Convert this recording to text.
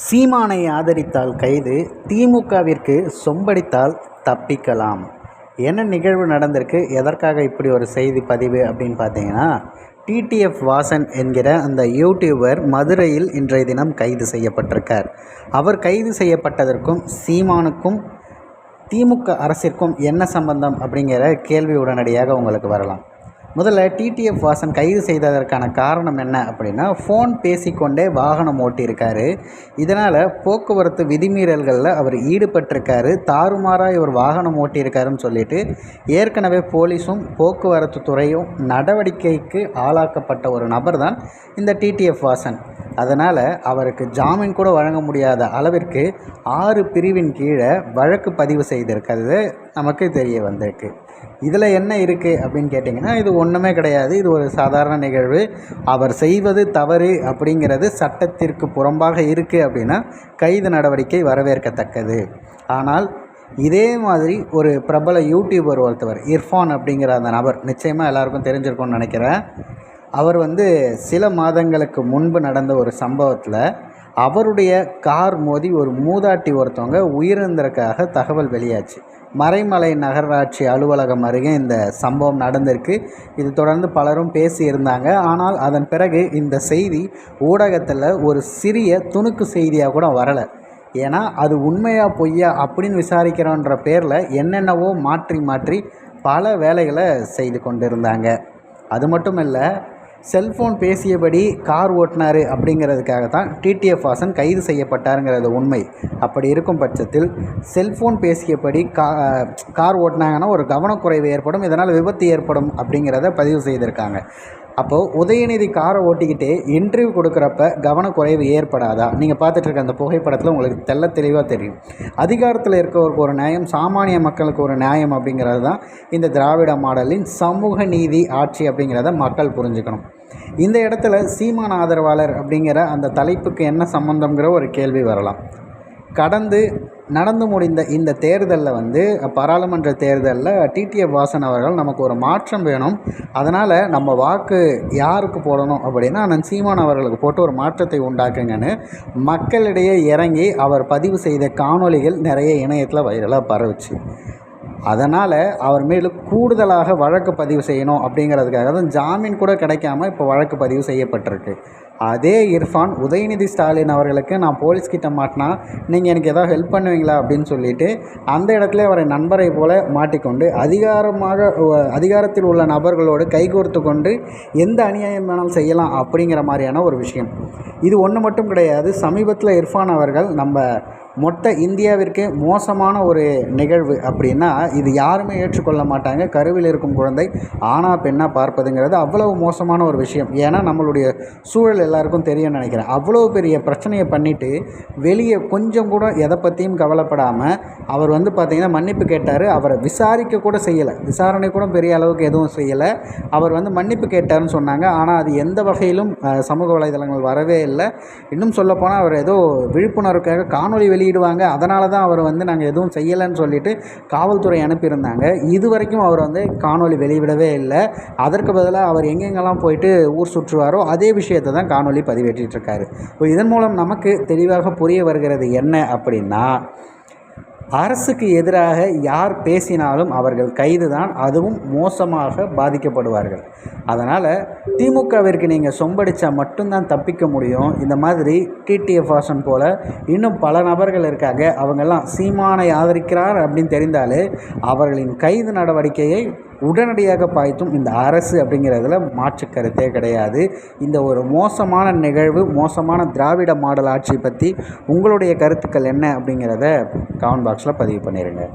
சீமானை ஆதரித்தால் கைது, திமுகவிற்கு சொம்படித்தால் தப்பிக்கலாம். என்ன நிகழ்வு நடந்திருக்கு, எதற்காக இப்படி ஒரு செய்தி பதிவு அப்படின்னு பார்த்தீங்கன்னா, டிடிஎஃப் வாசன் என்கிற அந்த யூடியூபர் மதுரையில் இன்றைய தினம் கைது செய்யப்பட்டிருக்கார். அவர் கைது செய்யப்பட்டதற்கும் சீமானுக்கும் திமுக அரசிற்கும் என்ன சம்பந்தம் அப்படிங்கிற கேள்வி உடனடியாக உங்களுக்கு வரலாம். முதல்ல டிடிஎஃப் வாசன் கைது செய்ததற்கான காரணம் என்ன அப்படின்னா, ஃபோன் பேசிக்கொண்டே வாகனம் ஓட்டியிருக்காரு. இதனால் போக்குவரத்து விதிமீறல்களில் அவர் ஈடுபட்டிருக்காரு. தாறுமாறாக இவர் வாகனம் ஓட்டியிருக்காருன்னு சொல்லிட்டு ஏற்கனவே போலீஸும் போக்குவரத்து துறையும் நடவடிக்கைக்கு ஆளாக்கப்பட்ட ஒரு நபர் தான் இந்த டிடிஎஃப் வாசன். அதனால் அவருக்கு ஜாமீன் கூட வழங்க முடியாத அளவிற்கு 6 பிரிவின் கீழே வழக்கு பதிவு செய்திருக்கிறது நமக்கு தெரிய வந்திருக்கு. இதில் என்ன இருக்குது அப்படின்னு கேட்டிங்கன்னா, இது ஒன்றுமே கிடையாது. இது ஒரு சாதாரண நிகழ்வு. அவர் செய்வது தவறு அப்படிங்கிறது சட்டத்திற்கு புறம்பாக இருக்குது அப்படின்னா கைது நடவடிக்கை வரவேற்கத்தக்கது. ஆனால் இதே மாதிரி ஒரு பிரபல யூடியூபர் ஒருத்தவர் இர்ஃபான் அப்படிங்கிற அந்த நபர் நிச்சயமாக எல்லாருக்கும் தெரிஞ்சிருக்கும்னு நினைக்கிறேன். அவர் சில மாதங்களுக்கு முன்பு நடந்த ஒரு சம்பவத்தில் அவருடைய கார் மோதி ஒரு மூதாட்டி ஒருத்தவங்க உயிரிழந்ததற்காக தகவல் வெளியாச்சு. மறைமலை நகராட்சி அலுவலகம் அருகே இந்த சம்பவம் நடந்திருக்கு. இது தொடர்ந்து பலரும் பேசியிருந்தாங்க. ஆனால் அதன் பிறகு இந்த செய்தி ஊடகத்தில் ஒரு சிறிய துணுக்கு செய்தியாக கூட வரலை. ஏன்னா அது உண்மையா பொய்யா அப்படின்னு விசாரிக்கிறோன்ற பேரில் என்னென்னவோ மாற்றி மாற்றி பல வேலைகளை செய்து கொண்டிருந்தாங்க. அது மட்டும் இல்லை, செல்ஃபோன் பேசியபடி கார் ஓட்டினார் அப்படிங்கிறதுக்காக தான் டிடிஎஃப் வாசன் கைது செய்யப்பட்டாருங்கிறது உண்மை. அப்படி இருக்கும் பட்சத்தில் செல்ஃபோன் பேசியபடி கார் ஓட்டினாங்கன்னா ஒரு கவனக்குறைவு ஏற்படும், இதனால் விபத்து ஏற்படும் அப்படிங்கிறத பதிவு செய்திருக்காங்க. அப்போது உதயநிதி காரை ஓட்டிக்கிட்டே இன்டர்வியூ கொடுக்குறப்ப கவனக்குறைவு ஏற்படாதா? நீங்கள் பார்த்துட்ருக்க அந்த புகைப்படத்தில் உங்களுக்கு தெளிவாக தெரியும். அதிகாரத்தில் இருக்கவருக்கு ஒரு நியாயம், சாமானிய மக்களுக்கு ஒரு நியாயம் அப்படிங்கிறது தான் இந்த திராவிட மாடலின் சமூக நீதி ஆட்சி அப்படிங்கிறத மக்கள் புரிஞ்சுக்கணும். இந்த இடத்துல சீமான் ஆதரவாளர் அப்படிங்கிற அந்த தலைப்புக்கு என்ன சம்பந்தங்கிற ஒரு கேள்வி வரலாம். நடந்து முடிந்த இந்த தேர்தலில் பாராளுமன்ற தேர்தலில் டிடிஎஃப் வாசன் அவர்கள் நமக்கு ஒரு மாற்றம் வேணும், அதனால் நம்ம வாக்கு யாருக்கு போடணும் அப்படின்னா அண்ணன் சீமான் அவர்களுக்கு போட்டு ஒரு மாற்றத்தை உண்டாக்குங்கன்னு மக்களிடையே இறங்கி அவர் பதிவு செய்த காணொளிகள் நிறைய இணையத்தில் வைரலாக பரவுச்சு. அதனால் அவர் மேலும் கூடுதலாக வழக்கு பதிவு செய்யணும் அப்படிங்கிறதுக்காக தான் ஜாமீன் கூட கிடைக்காம இப்போ வழக்கு பதிவு செய்யப்பட்டிருக்கு. அதே இர்ஃபான் உதயநிதி ஸ்டாலின் அவர்களுக்கு நான் போலீஸ்கிட்ட மாட்டினா நீங்கள் எனக்கு ஏதாவது ஹெல்ப் பண்ணுவீங்களா அப்படின்னு சொல்லிட்டு அந்த இடத்துல அவரை நண்பரை போல மாட்டிக்கொண்டு அதிகாரத்தில் உள்ள நபர்களோடு கைகோர்த்து கொண்டு எந்த அநியாயம் வேணாலும் செய்யலாம் அப்படிங்கிற மாதிரியான ஒரு விஷயம். இது ஒன்று மட்டும் கிடையாது. சமீபத்தில் இர்ஃபான் அவர்கள் நம்ம மொத்த இந்தியாவிற்கே மோசமான ஒரு நிகழ்வு அப்படின்னா இது யாருமே ஏற்றுக்கொள்ள மாட்டாங்க, கருவில் இருக்கும் குழந்தை ஆணா பெண்ணா பார்ப்பதுங்கிறது அவ்வளவு மோசமான ஒரு விஷயம். ஏன்னா நம்மளுடைய சூழல் எல்லாருக்கும் தெரியும்னு நினைக்கிறேன். அவ்வளோ பெரிய பிரச்சனையை பண்ணிவிட்டு வெளியே கொஞ்சம் கூட எதை பற்றியும் கவலைப்படாமல் அவர் பார்த்திங்கன்னா மன்னிப்பு கேட்டார். அவரை விசாரிக்க கூட செய்யலை, விசாரணை கூட பெரிய அளவுக்கு எதுவும் செய்யலை. அவர் மன்னிப்பு கேட்டார்னு சொன்னாங்க. ஆனால் அது எந்த வகையிலும் சமூக வலைதளங்கள் வரவே இல்லை. இன்னும் சொல்லப்போனால் அவர் ஏதோ விழிப்புணர்வுக்காக காணொலி வெளியிடுவாங்க, அதனால தான் அவர் நாங்கள் எதுவும் செய்யலைன்னு சொல்லிட்டு காவல்துறை அனுப்பியிருந்தாங்க. இது வரைக்கும் அவர் காணொலி வெளியிடவே இல்லை. அதற்கு பதிலாக அவர் எங்கெங்கெல்லாம் போயிட்டு ஊர் சுற்றுவாரோ அதே விஷயத்தை தான் காணொலி பதிவேற்றிருக்காரு. இதன் மூலம் நமக்கு தெளிவாக புரிய வருகிறது என்ன அப்படின்னா, அரசுக்கு எதிராக யார் பேசினாலும் அவர்கள் கைது தான், அதுவும் மோசமாக பாதிக்கப்படுவார்கள். அதனால் திமுகவிற்கு நீங்கள் சொம்படித்தா மட்டும்தான் தப்பிக்க முடியும். இந்த மாதிரி டிடிஎஃப் வாசன் போல் இன்னும் பல நபர்கள் இருக்காங்க. அவங்கெல்லாம் சீமானை ஆதரிக்கிறார் அப்படின்னு தெரிந்தாலே அவர்களின் கைது நடவடிக்கையை உடனடியாக பாய்த்தும் இந்த அரசு அப்படிங்கிறதுல மாற்று கருத்தே கிடையாது. இந்த ஒரு மோசமான நிகழ்வு, மோசமான திராவிட மாடல் ஆட்சி பற்றி உங்களுடைய கருத்துக்கள் என்ன அப்படிங்கிறத கமெண்ட் பாக்ஸில் பதிவு பண்ணிடுங்க.